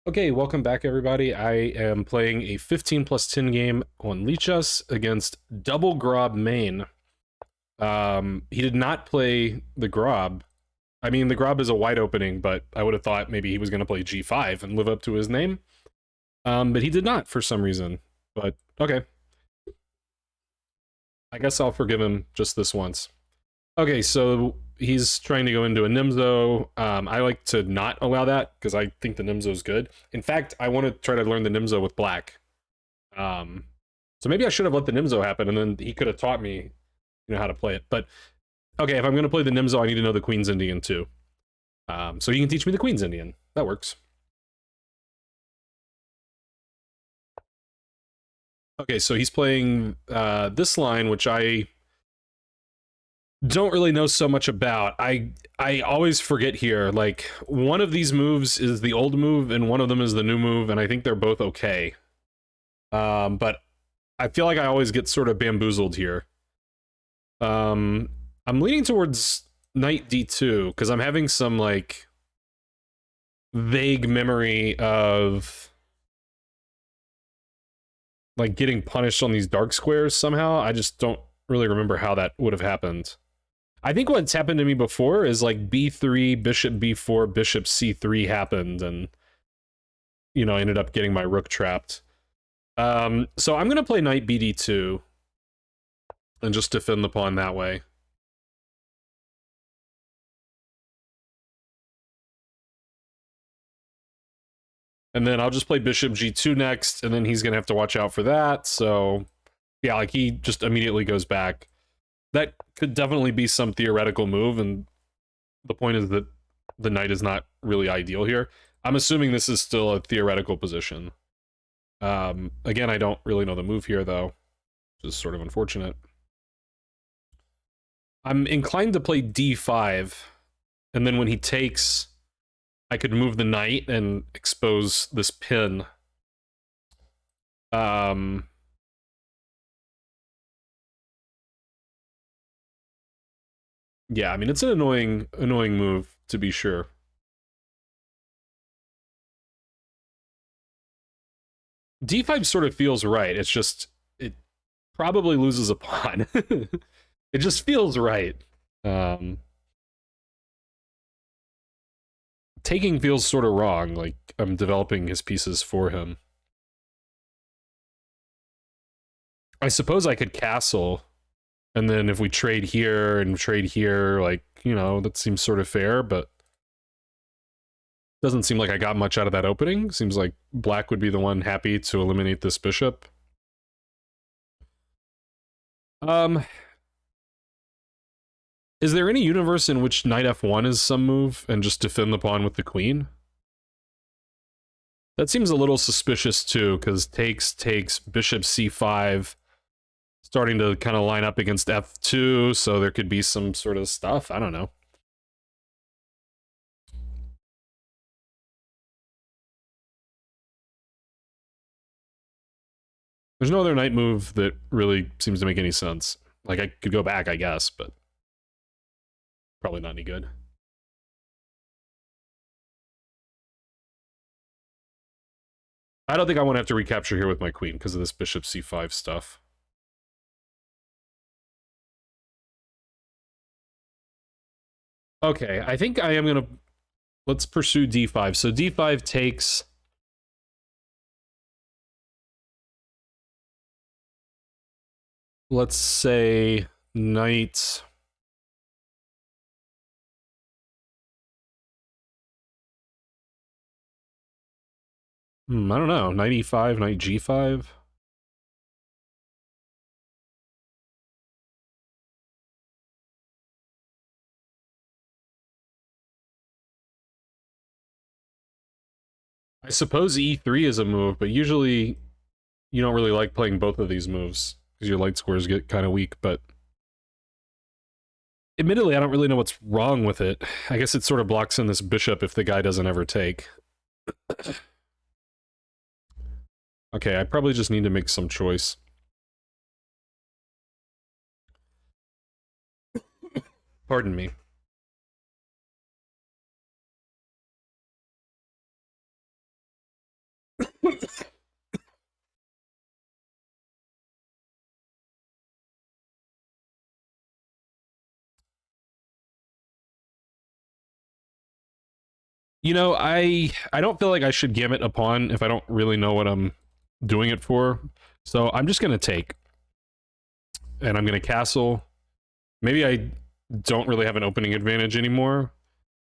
Okay, welcome back everybody. I am playing a 15 plus 10 game on Lichess against Double Grob Main. He did not play the Grob. I mean, the Grob is a wide opening, but I would have thought maybe he was going to play G5 and live up to his name. But he did not for some reason. But okay. I guess I'll forgive him just this once. Okay, so he's trying to go into a Nimzo. I like to not allow that because I think the Nimzo is good. In fact, I want to try to learn the Nimzo with black. Um, so maybe I should have let the Nimzo happen, and then he could have taught me, how to play it. But okay, if I'm going to play the Nimzo, I need to know the Queen's Indian too. So he can teach me the Queen's Indian. That works. Okay, so he's playing this line, which I don't really know so much about. I always forget here. Like, one of these moves is the old move, and one of them is the new move, and I think they're both okay. But I feel like I always get sort of bamboozled here. I'm leaning towards knight d2 because I'm having some like vague memory of like getting punished on these dark squares somehow. I just don't really remember how that would have happened. I think what's happened to me before is like b3, bishop b4, bishop c3 happened, and I ended up getting my rook trapped. So I'm gonna play knight bd2 and just defend the pawn that way. And then I'll just play bishop g2 next, and then he's going to have to watch out for that. So, yeah, like he just immediately goes back. That could definitely be some theoretical move, and the point is that the knight is not really ideal here. I'm assuming this is still a theoretical position. Again, I don't really know the move here, though, which is sort of unfortunate. I'm inclined to play d5, and then when he takes, I could move the knight and expose this pin. Yeah, I mean, it's an annoying move, to be sure. D5 sort of feels right. It's just, it probably loses a pawn. It just feels right. Taking feels sort of wrong, like I'm developing his pieces for him. I suppose I could castle, and then if we trade here and trade here, like, that seems sort of fair, but doesn't seem like I got much out of that opening. Seems like black would be the one happy to eliminate this bishop. Is there any universe in which knight f1 is some move and just defend the pawn with the queen? That seems a little suspicious too, because takes, bishop c5, starting to kind of line up against f2, so there could be some sort of stuff. I don't know. There's no other knight move that really seems to make any sense. Like, I could go back, I guess, but probably not any good. I don't think I want to have to recapture here with my queen because of this bishop c5 stuff. Okay, I think I am going to... Let's pursue d5. So d5 takes... Let's say knight... I don't know. Knight e5, knight g5. I suppose e3 is a move, but usually you don't really like playing both of these moves because your light squares get kind of weak, but admittedly, I don't really know what's wrong with it. I guess it sort of blocks in this bishop if the guy doesn't ever take. Okay, I probably just need to make some choice. Pardon me. You know, I don't feel like I should gambit a pawn if I don't really know what I'm doing it for. So I'm just gonna take, and I'm gonna castle. Maybe I don't really have an opening advantage anymore,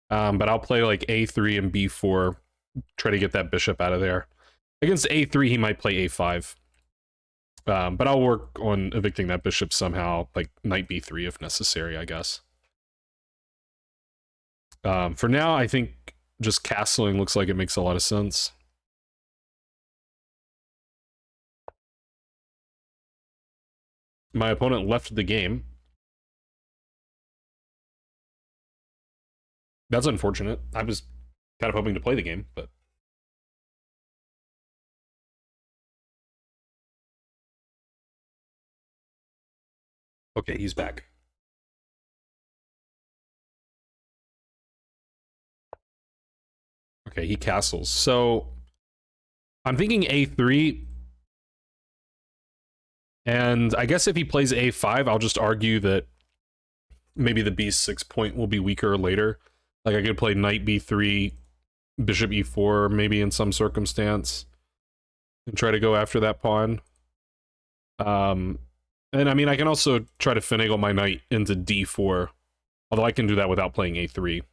but I'll play like a3 and b4, try to get that bishop out of there. Against a3, he might play a5, but I'll work on evicting that bishop somehow, like knight b3 if necessary, I guess. For now, I think just castling looks like it makes a lot of sense. My opponent left the game. That's unfortunate. I was kind of hoping to play the game, but... Okay, he's back. Okay, he castles. So I'm thinking a3, and I guess if he plays a5, I'll just argue that maybe the b6 point will be weaker later. Like I could play knight b3, bishop e4, maybe in some circumstance, and try to go after that pawn. And I mean, I can also try to finagle my knight into d4, although I can do that without playing a3.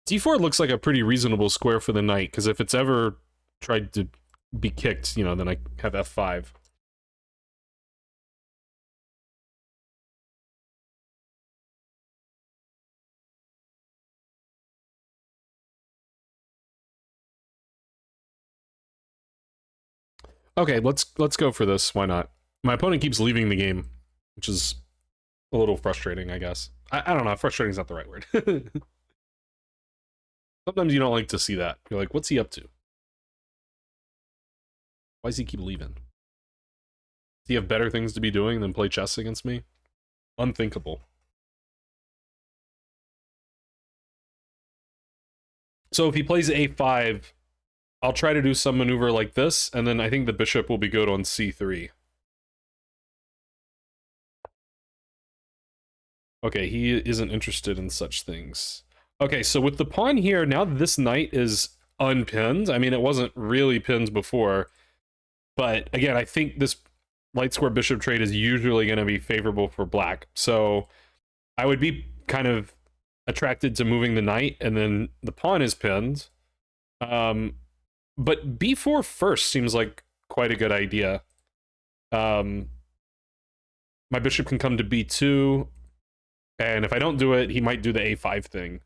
d4 looks like a pretty reasonable square for the knight, because if it's ever tried to be kicked, you know, then I have f5. Okay, let's go for this. Why not? My opponent keeps leaving the game, which is a little frustrating, I guess. I don't know. Frustrating is not the right word. Sometimes you don't like to see that. You're like, what's he up to? Why does he keep leaving? Does he have better things to be doing than play chess against me? Unthinkable. So if he plays a5, I'll try to do some maneuver like this, and then I think the bishop will be good on c3. Okay, he isn't interested in such things. Okay, so with the pawn here, now that this knight is unpinned, I mean, it wasn't really pinned before, but again, I think this light square bishop trade is usually going to be favorable for black. So I would be kind of attracted to moving the knight, and then the pawn is pinned. But b4 first seems like quite a good idea. My bishop can come to b2, and if I don't do it, he might do the a5 thing.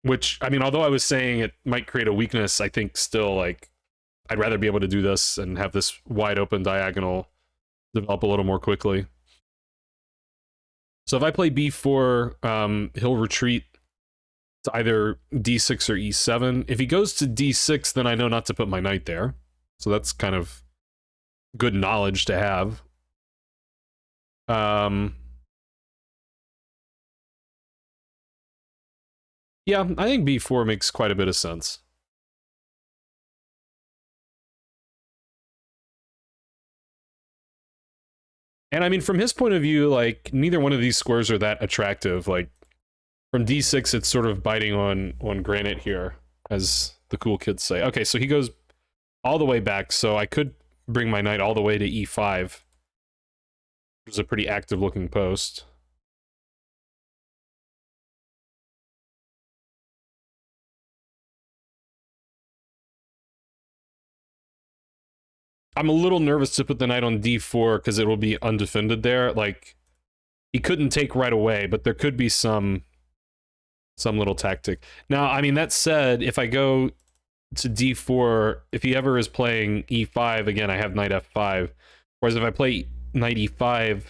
Which, I mean, although I was saying it might create a weakness, I think still, like, I'd rather be able to do this and have this wide open diagonal develop a little more quickly. So if I play b4, he'll retreat to either d6 or e7. If he goes to d6, then I know not to put my knight there. So that's kind of good knowledge to have. Yeah, I think b4 makes quite a bit of sense. And I mean, from his point of view, like, neither one of these squares are that attractive. Like, from d6, it's sort of biting on granite here, as the cool kids say. Okay, so he goes all the way back, so I could bring my knight all the way to e5, which is a pretty active-looking post. I'm a little nervous to put the knight on d4 because it will be undefended there. Like, he couldn't take right away, but there could be some little tactic. Now, I mean, that said, if I go to d4, if he ever is playing e5, again, I have knight f5. Whereas if I play knight e5,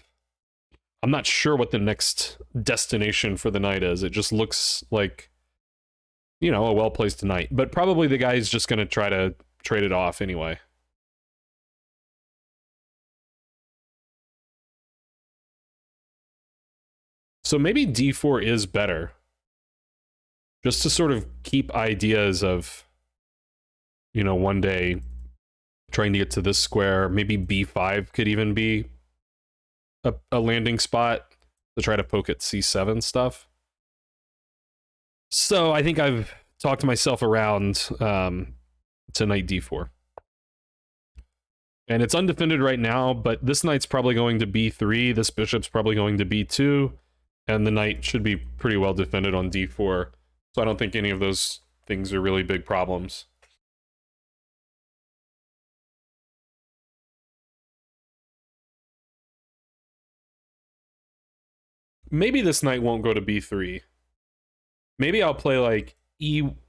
I'm not sure what the next destination for the knight is. It just looks like, you know, a well-placed knight. But probably the guy's just going to try to trade it off anyway. So maybe d4 is better. just to sort of keep ideas of, you know, one day trying to get to this square. Maybe b5 could even be a landing spot to try to poke at c7 stuff. So I think I've talked myself around to knight d4. And it's undefended right now, but this knight's probably going to b3, this bishop's probably going to b2, and the knight should be pretty well defended on d4. So I don't think any of those things are really big problems. Maybe this knight won't go to b3. Maybe I'll play like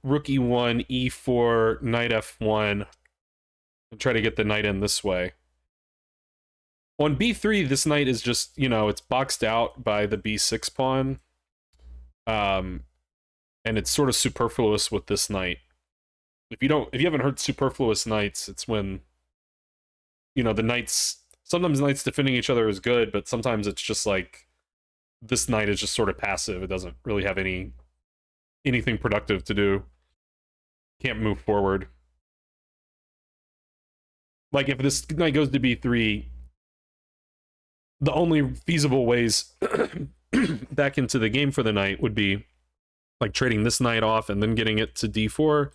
rook e1, e4, knight f1, and try to get the knight in this way. On b3, this knight is just, you know, it's boxed out by the b6 pawn. And it's sort of superfluous with this knight. If you haven't heard superfluous knights, it's when, you know, the knights, sometimes knights defending each other is good, but sometimes it's just like, this knight is just sort of passive. It doesn't really have anything productive to do. Can't move forward. Like, if this knight goes to b3, the only feasible ways back into the game for the knight would be like trading this knight off and then getting it to d4,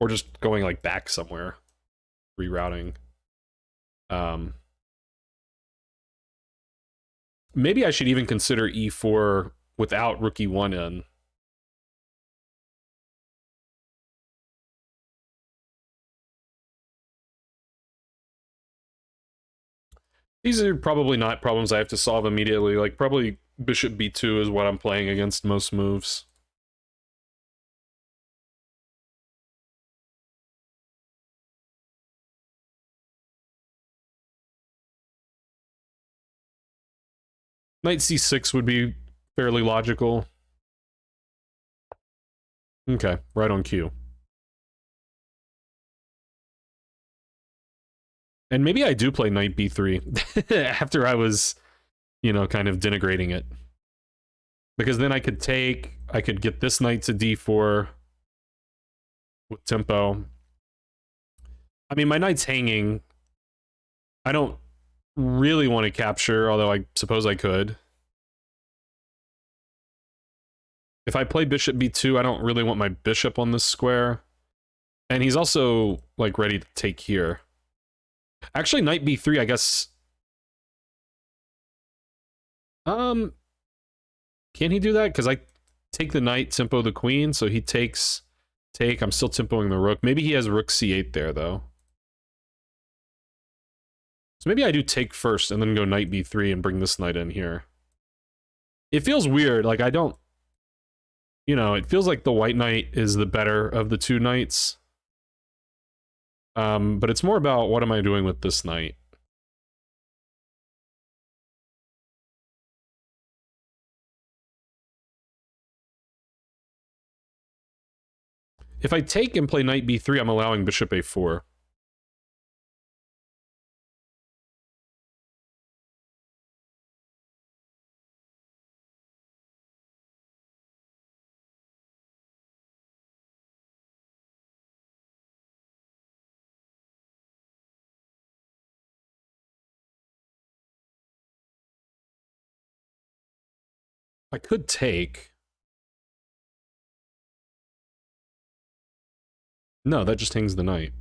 or just going like back somewhere, rerouting. Maybe I should even consider e4 without rook e1 in. These are probably not problems I have to solve immediately. Like, probably bishop b2 is what I'm playing against most moves. Knight c6 would be fairly logical. Okay, right on cue. And maybe I do play knight b3 after I was, you know, kind of denigrating it. Because then I could get this knight to d4 with tempo. I mean, my knight's hanging. I don't really want to capture, although I suppose I could. If I play bishop b2, I don't really want my bishop on this square. And he's also, like, ready to take here. Actually, knight b3, I guess... Can he do that? Because I take the knight, tempo the queen, so he takes... Take, I'm still tempoing the rook. Maybe he has rook c8 there, though. So maybe I do take first and then go knight b3 and bring this knight in here. It feels weird, like I don't... You know, it feels like the white knight is the better of the two knights. But it's more about what am I doing with this knight. If I take and play knight b3, I'm allowing bishop a4. I could take. No, that just hangs the knight.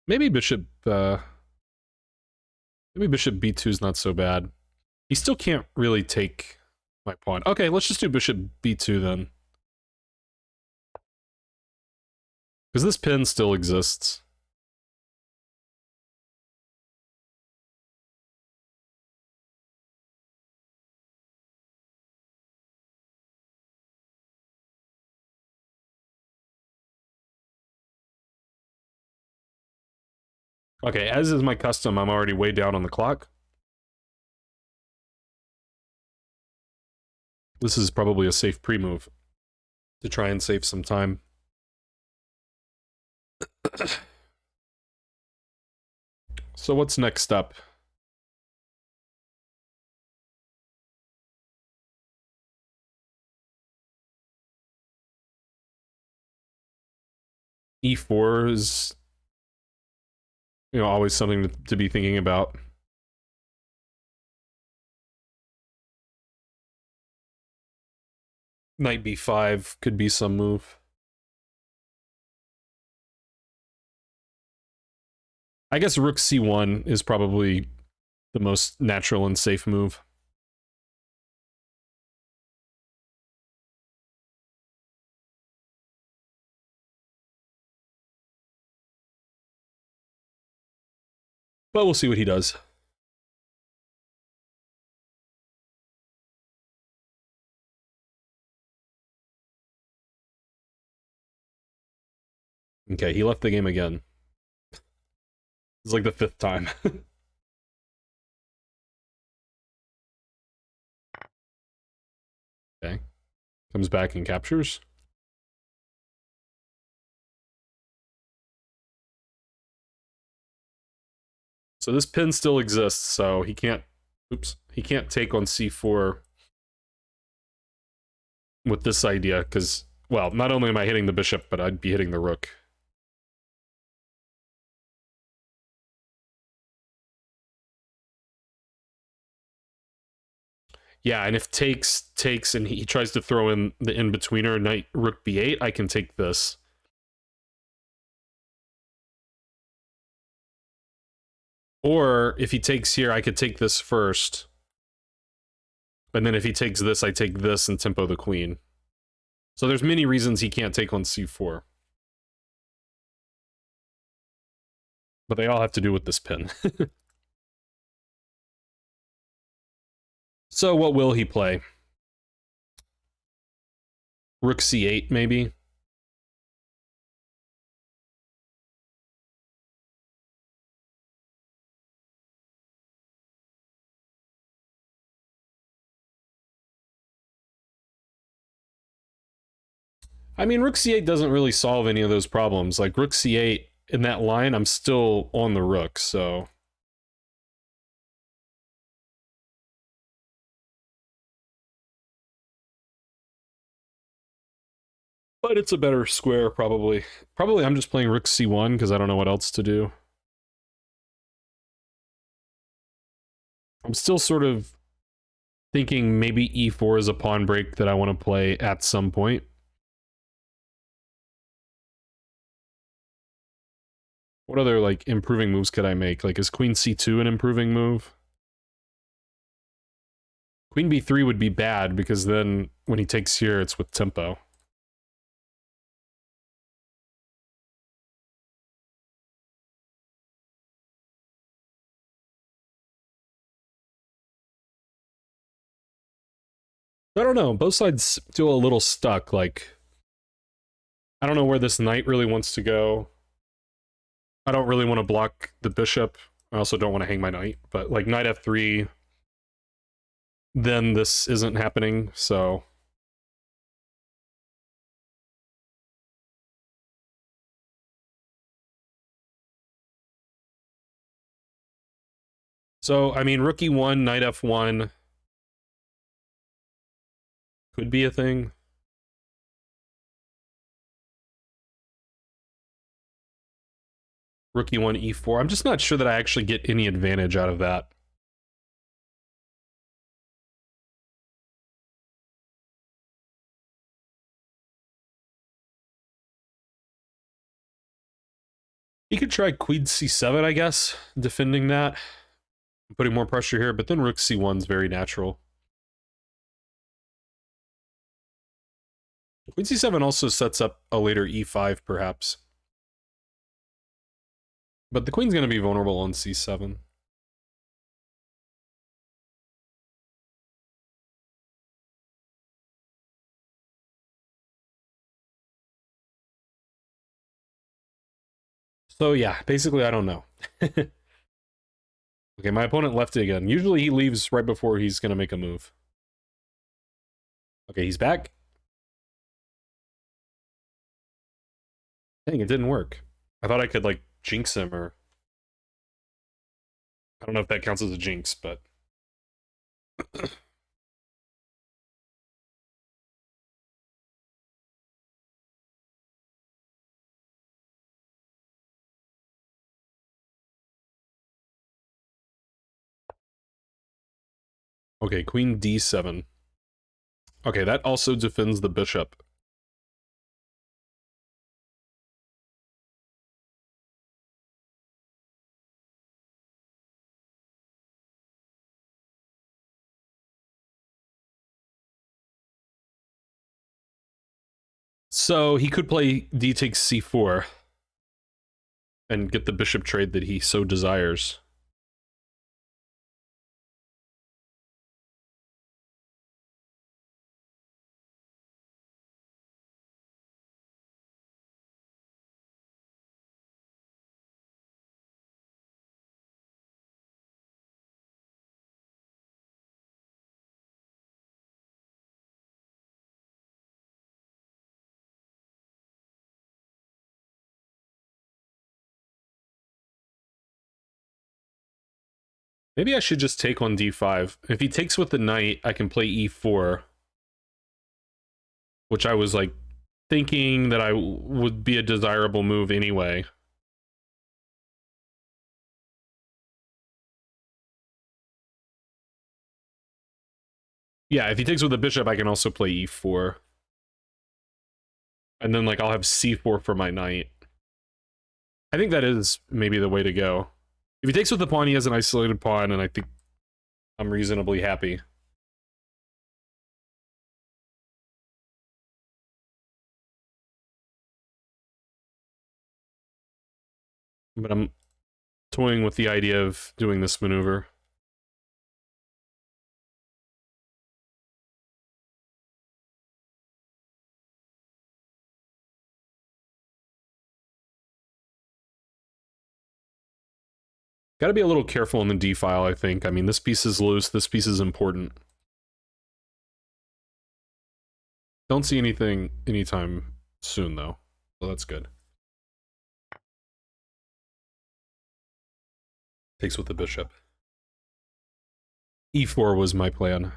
Maybe bishop b2 is not so bad. He still can't really take my pawn. Okay, let's just do bishop b2 then. Because this pin still exists. Okay, as is my custom, I'm already way down on the clock. This is probably a safe pre-move to try and save some time. So what's next up? e4 is, you know, always something to be thinking about. Knight b5 could be some move. I guess rook c1 is probably the most natural and safe move. But we'll see what he does. Okay, he left the game again. It's like the 5th time. Okay. Comes back and captures. So this pin still exists, so he can't, oops, he can't take on c4 with this idea, because, well, not only am I hitting the bishop, but I'd be hitting the rook. Yeah, and if takes, and he tries to throw in the in-betweener, knight, rook b8, I can take this. Or, if he takes here, I could take this first. And then if he takes this, I take this and tempo the queen. So there's many reasons he can't take on c4. But they all have to do with this pin. So what will he play? Rook c8, maybe? I mean, rook c8 doesn't really solve any of those problems. Like, rook c8, in that line, I'm still on the rook, so... But it's a better square, probably. Probably I'm just playing rook c1, because I don't know what else to do. I'm still sort of thinking maybe e4 is a pawn break that I want to play at some point. What other, like, improving moves could I make? Like, is queen c2 an improving move? Queen b3 would be bad, because then when he takes here, it's with tempo. I don't know. Both sides feel a little stuck. Like, I don't know where this knight really wants to go. I don't really want to block the bishop. I also don't want to hang my knight. But, like, knight f3, then this isn't happening, so... So, I mean, rook e1, knight f1 could be a thing. Rook e1, e4. I'm just not sure that I actually get any advantage out of that. He could try queen c7, I guess, defending that. Putting more pressure here, but then rook c1 is very natural. Queen c7 also sets up a later e5, perhaps. But the queen's going to be vulnerable on c7. So yeah, basically I don't know. Okay, my opponent left it again. Usually he leaves right before he's going to make a move. Okay, he's back. Dang, it didn't work. I thought I could, like, jinx him, or... I don't know if that counts as a jinx, but... Okay, queen d7. Okay, that also defends the bishop. So he could play d takes c4 and get the bishop trade that he so desires. Maybe I should just take on d5. If he takes with the knight, I can play e4. Which I was, like, thinking that I would be a desirable move anyway. Yeah, if he takes with the bishop, I can also play e4. And then, like, I'll have c4 for my knight. I think that is maybe the way to go. If he takes with the pawn, he has an isolated pawn, and I think I'm reasonably happy. But I'm toying with the idea of doing this maneuver. Gotta be a little careful in the d file, I think. I mean, this piece is loose, this piece is important. Don't see anything anytime soon, though. So that's good. Takes with the bishop. e4 was my plan.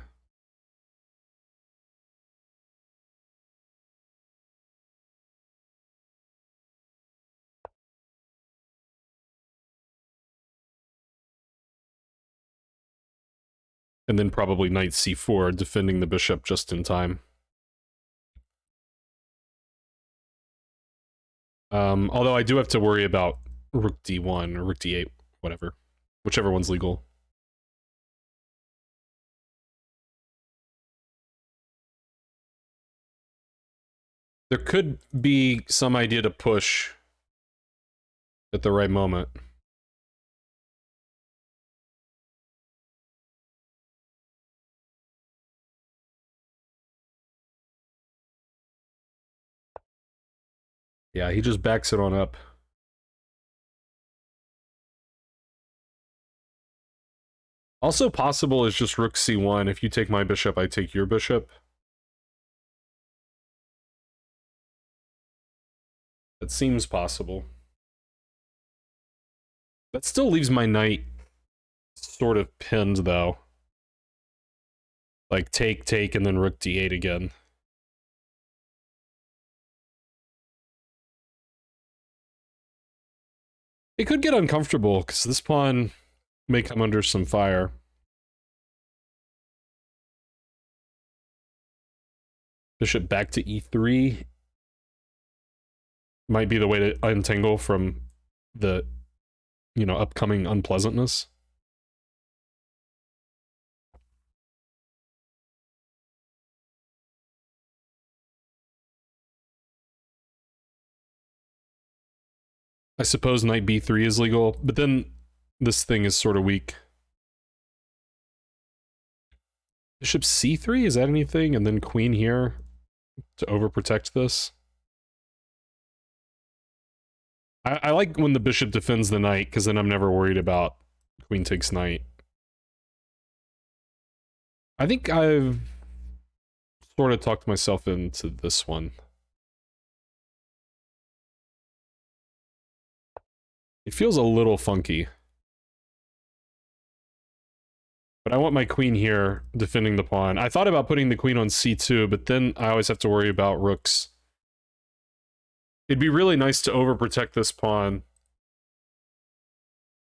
And then probably knight c4, defending the bishop just in time. Although I do have to worry about rook d1 or rook d8, whatever. Whichever one's legal. There could be some idea to push at the right moment. Yeah, he just backs it on up. Also possible is just rook c1. If you take my bishop, I take your bishop. That seems possible. That still leaves my knight sort of pinned, though. Like, take, and then rook d8 again. It could get uncomfortable, because this pawn may come under some fire. Bishop back to e3 might be the way to untangle from the, you know, upcoming unpleasantness. I suppose knight b3 is legal, but then this thing is sort of weak. Bishop c3, is that anything? And then queen here to overprotect this. I like when the bishop defends the knight, because then I'm never worried about queen takes knight. I think I've sort of talked myself into this one. It feels a little funky. But I want my queen here defending the pawn. I thought about putting the queen on c2, but then I always have to worry about rooks. It'd be really nice to overprotect this pawn.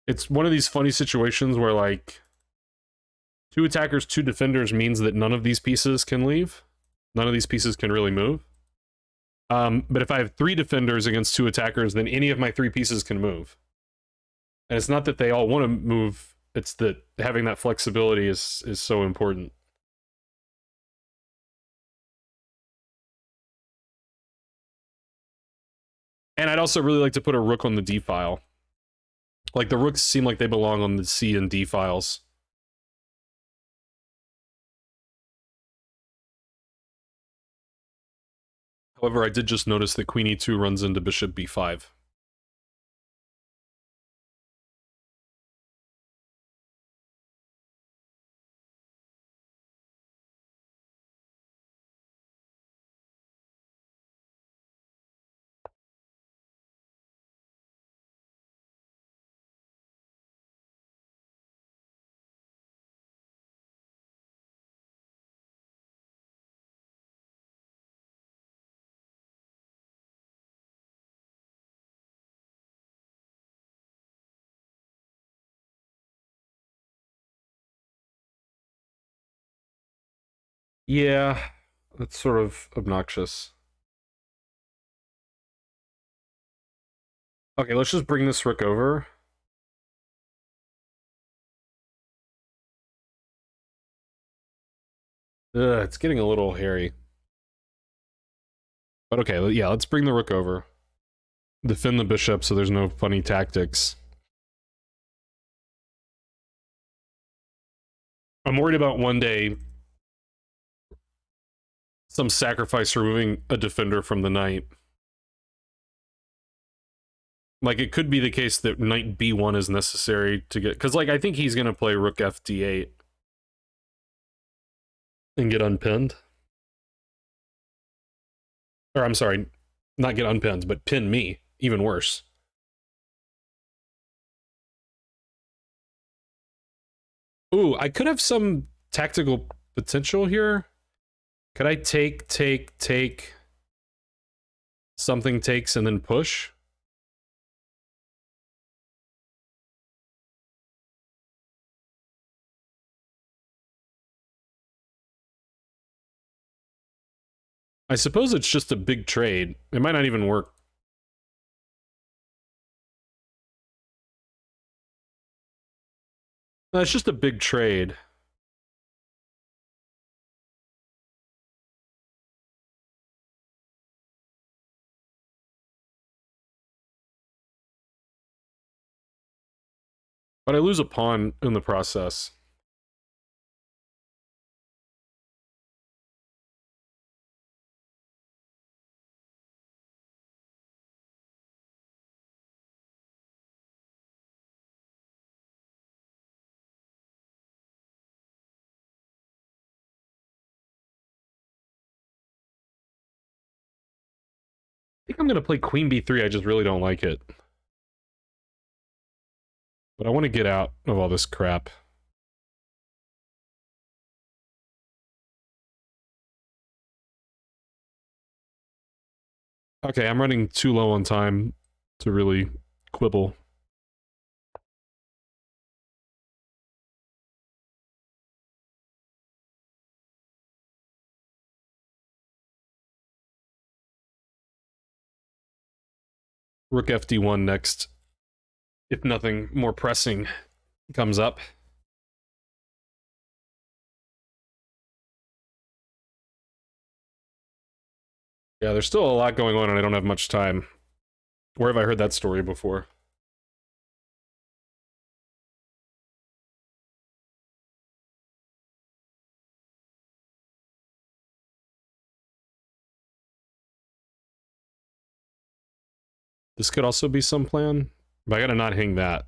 It's one of these funny situations where, like, 2 attackers, 2 defenders means that none of these pieces can leave. None of these pieces can really move. But if I have 3 defenders against 2 attackers, then any of my 3 pieces can move. And it's not that they all want to move, it's that having that flexibility is so important. And I'd also really like to put a rook on the D file. Like, the rooks seem like they belong on the C and D files. However, I did just notice that queen e2 runs into bishop b5. Yeah, that's sort of obnoxious. Okay, let's just bring this rook over. Ugh, it's getting a little hairy. But okay, yeah, let's bring the rook over. Defend the bishop so there's no funny tactics. I'm worried about one day some sacrifice removing a defender from the knight. Like, it could be the case that knight b1 is necessary to get... Because, like, I think he's going to play rook fd8 and get unpinned. Or, I'm sorry, not get unpinned, but pin me. Even worse. Ooh, I could have some tactical potential here. Could I take... Something takes and then push? I suppose it's just a big trade. It might not even work. No, it's just a big trade. But I lose a pawn in the process. I think I'm going to play queen b3, I just really don't like it. But I want to get out of all this crap. Okay, I'm running too low on time to really quibble. Rook fd1 next, if nothing more pressing comes up. Yeah, there's still a lot going on and I don't have much time. Where have I heard that story before? This could also be some plan, but I gotta not hang that.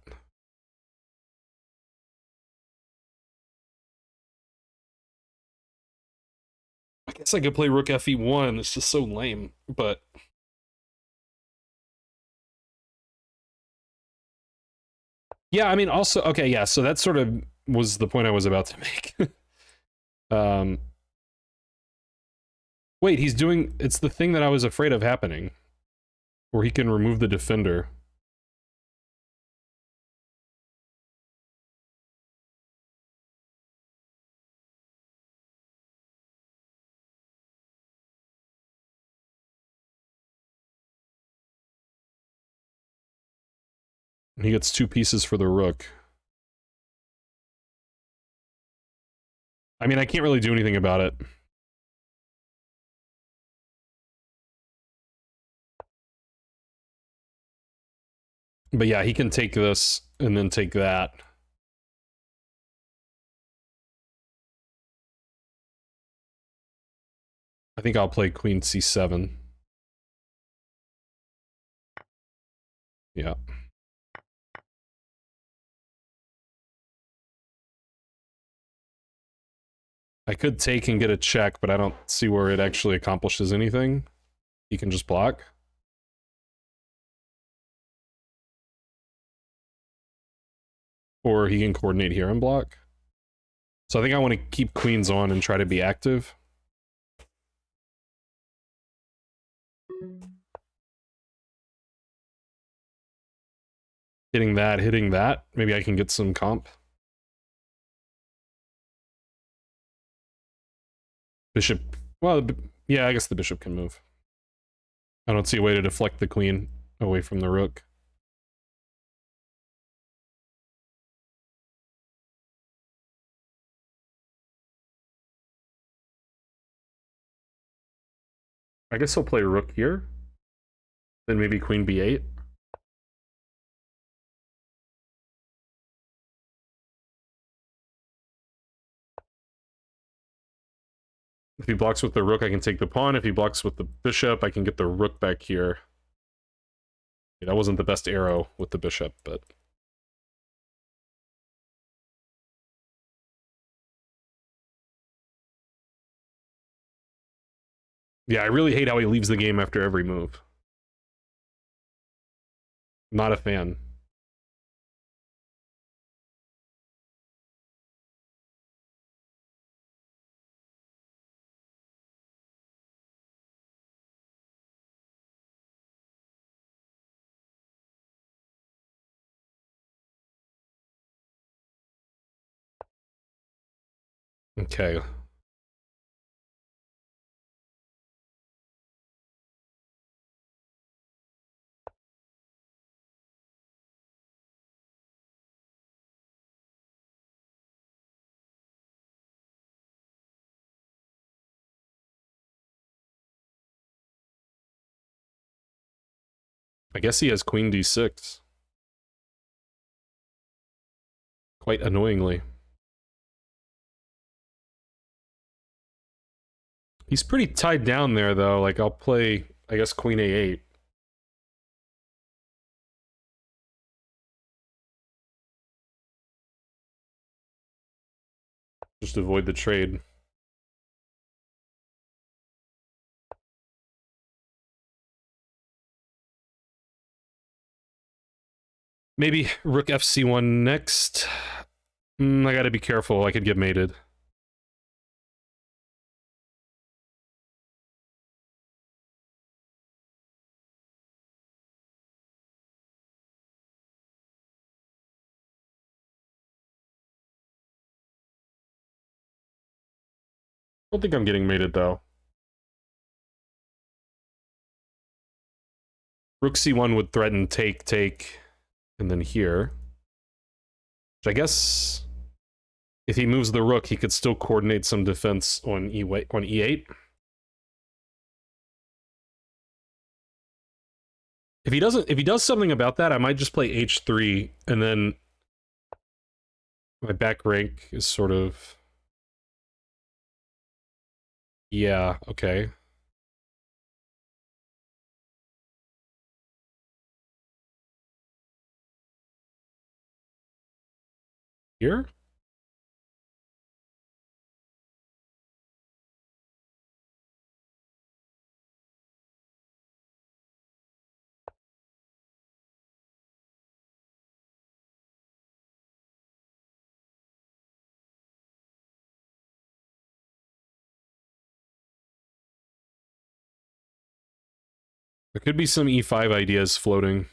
I guess I could play rook fe1, it's just so lame, but... Yeah, I mean, also, okay, yeah, so that sort of was the point I was about to make. Wait, he's doing... It's the thing that I was afraid of happening. Where he can remove the defender. He gets 2 pieces for the rook. I mean, I can't really do anything about it. But yeah, he can take this and then take that. I think I'll play queen c7. Yeah. I could take and get a check, but I don't see where it actually accomplishes anything. He can just block. Or he can coordinate here and block. So I think I want to keep queens on and try to be active. Hitting that. Maybe I can get some comp. Bishop. Well, yeah, I guess the bishop can move. I don't see a way to deflect the queen away from the rook. I guess he'll play rook here. Then maybe queen b8. If he blocks with the rook, I can take the pawn. If he blocks with the bishop, I can get the rook back here. Yeah, that wasn't the best arrow with the bishop, but... Yeah, I really hate how he leaves the game after every move. Not a fan. Okay. I guess he has queen d6. Quite annoyingly. He's pretty tied down there, though. Like, I'll play, I guess, queen a8. Just avoid the trade. Maybe rook fc1 next. I gotta be careful, I could get mated. I don't think I'm getting mated, though. Rook c1 would threaten take, and then here. Which I guess... if he moves the rook, he could still coordinate some defense on e8. If he does something about that, I might just play h3, and then my back rank is sort of... yeah, okay. Here? There could be some e5 ideas floating.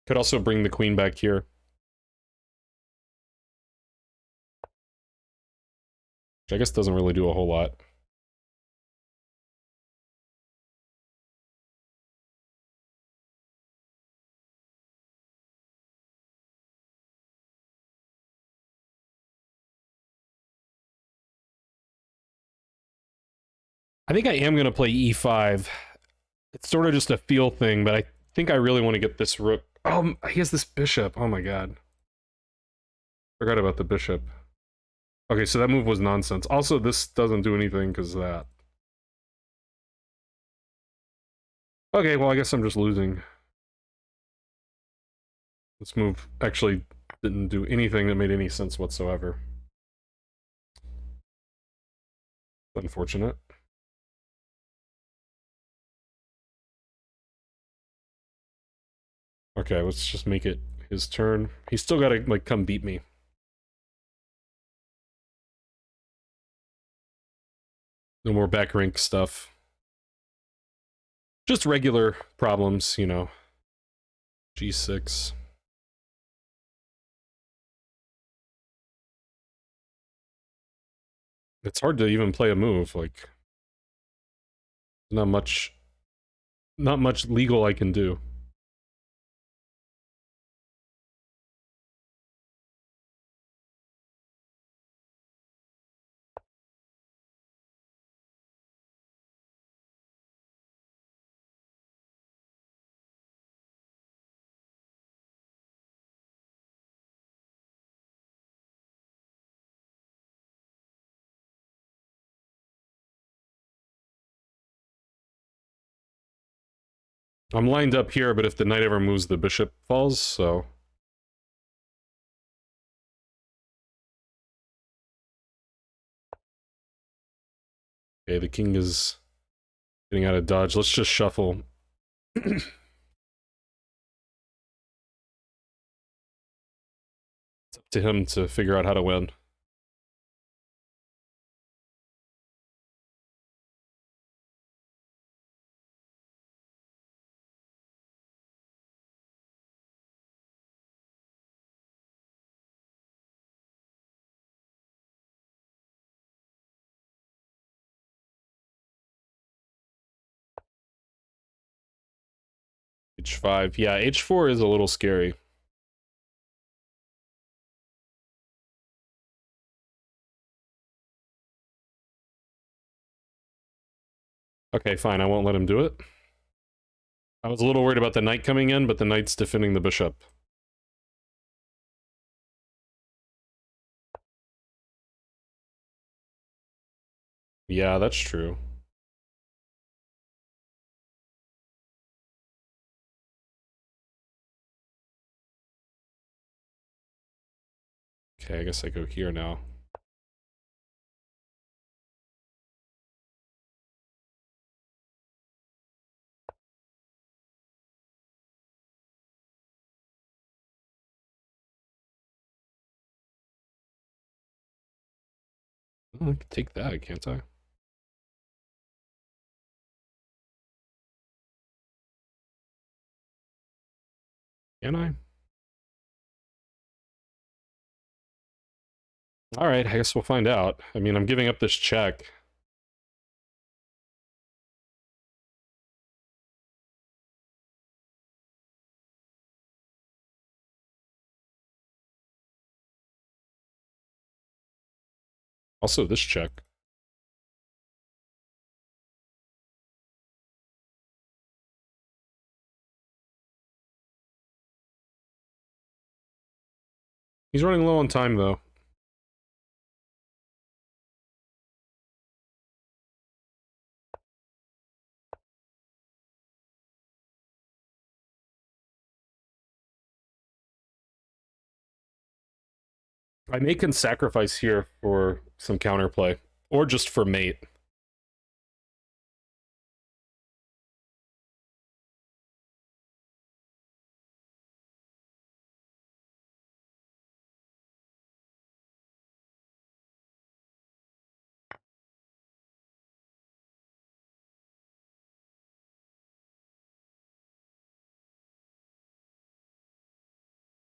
Could also bring the queen back here. Which I guess doesn't really do a whole lot. I think I am going to play e5. It's sort of just a feel thing, but I think I really want to get this rook. Oh, he has this bishop. Oh my god. Forgot about the bishop. Okay, so that move was nonsense. Also, this doesn't do anything because of that. Okay, well, I guess I'm just losing. This move actually didn't do anything that made any sense whatsoever. Unfortunate. Okay, let's just make it his turn. He's still got to, like, come beat me. No more back rank stuff. Just regular problems, you know. G6. It's hard to even play a move, like... Not much legal I can do. I'm lined up here, but if the knight ever moves, the bishop falls, so... Okay, the king is getting out of dodge. Let's just shuffle. It's up to him to figure out how to win. H5. Yeah, H4 is a little scary. Okay, fine. I won't let him do it. I was a little worried about the knight coming in, but the knight's defending the bishop. Yeah, that's true. Okay, I guess I go here now. Oh, I can take that, can't I? Can I? Alright, I guess we'll find out. I mean, I'm giving up this check. Also, this check. He's running low on time, though. I may can sacrifice here for some counterplay. Or just for mate.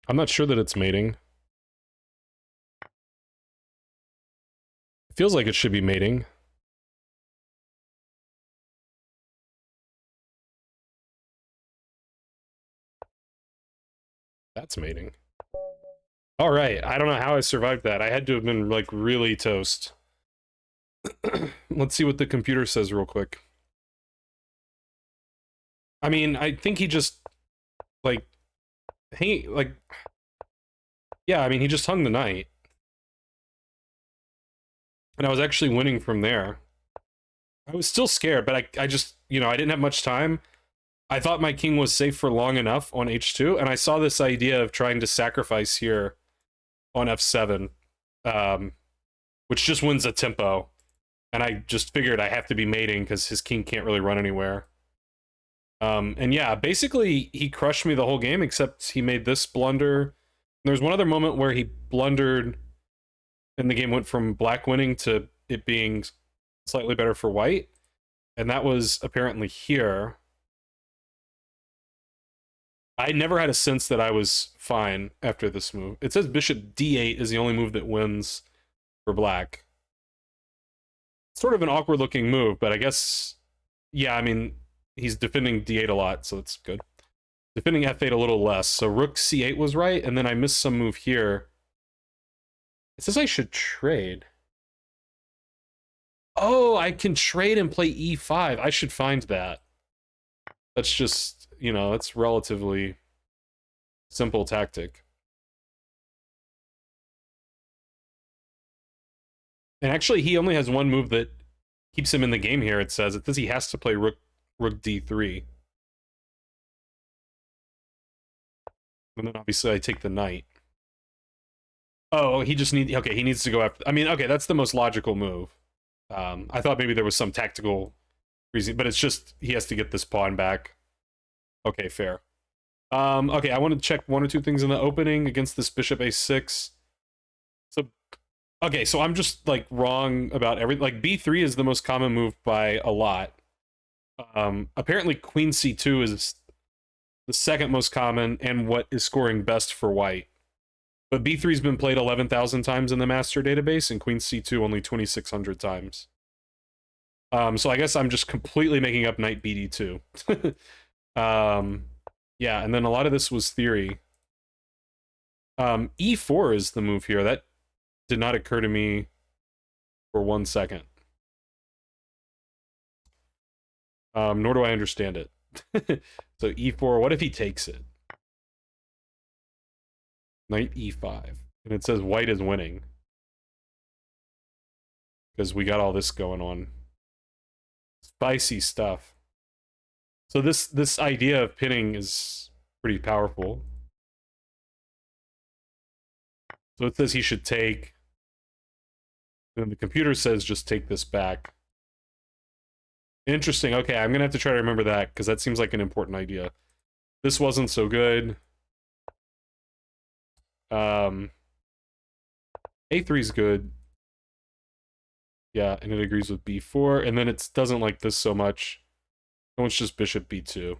I'm not sure that it's mating. It feels like it should be mating. That's mating. All right, I don't know how I survived that. I had to have been, like, really toast. Let's see what the computer says real quick. I mean, I think he just, like, yeah, I mean, he just hung the knight. And I was actually winning from there. I was still scared, but I just, you know, I didn't have much time. I thought my king was safe for long enough on h2, and I saw this idea of trying to sacrifice here on f7, which just wins a tempo. And I just figured I have to be mating because his king can't really run anywhere. And yeah, basically he crushed me the whole game, except he made this blunder. There's one other moment where he blundered and the game went from black winning to it being slightly better for white. And that was apparently here. I never had a sense that I was fine after this move. It says bishop d8 is the only move that wins for black. Sort of an awkward looking move, but I guess, yeah, I mean, he's defending d8 a lot, so it's good. Defending f8 a little less, so rook c8 was right, and then I missed some move here. It says I should trade. Oh, I can trade and play e5. I should find that. That's just, you know, that's relatively simple tactic. And actually, he only has one move that keeps him in the game here, it says. It says he has to play rook d3. And then obviously I take the knight. Oh, he just needs... Okay, he needs to go after... I mean, okay, that's the most logical move. I thought maybe there was some tactical reason, but it's just he has to get this pawn back. Okay, fair. Okay, I want to check one or two things in the opening against this bishop a6. So, okay, so I'm just, like, wrong about everything. Like, b3 is the most common move by a lot. Apparently queen c2 is the second most common and what is scoring best for white. But b3's been played 11,000 times in the master database, and queen c2 only 2,600 times. So I guess I'm just completely making up knight bd2. Yeah, and then a lot of this was theory. e4 is the move here. That did not occur to me for 1 second. Nor do I understand it. So e4, what if he takes it? Knight e5. And it says white is winning. Because we got all this going on. Spicy stuff. So this idea of pinning is pretty powerful. So it says he should take. And the computer says just take this back. Interesting. Okay, I'm going to have to try to remember that, because that seems like an important idea. This wasn't so good. A3 is good. Yeah, and it agrees with b4, and then it doesn't like this so much. Oh, it's just bishop b2.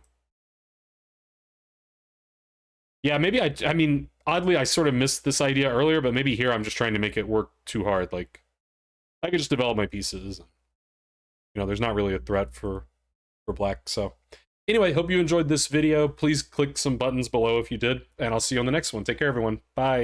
Yeah, maybe I mean, oddly, I sort of missed this idea earlier, but maybe here I'm just trying to make it work too hard. Like, I could just develop my pieces. You know, there's not really a threat for black, so... Anyway, hope you enjoyed this video. Please click some buttons below if you did, and I'll see you on the next one. Take care, everyone. Bye.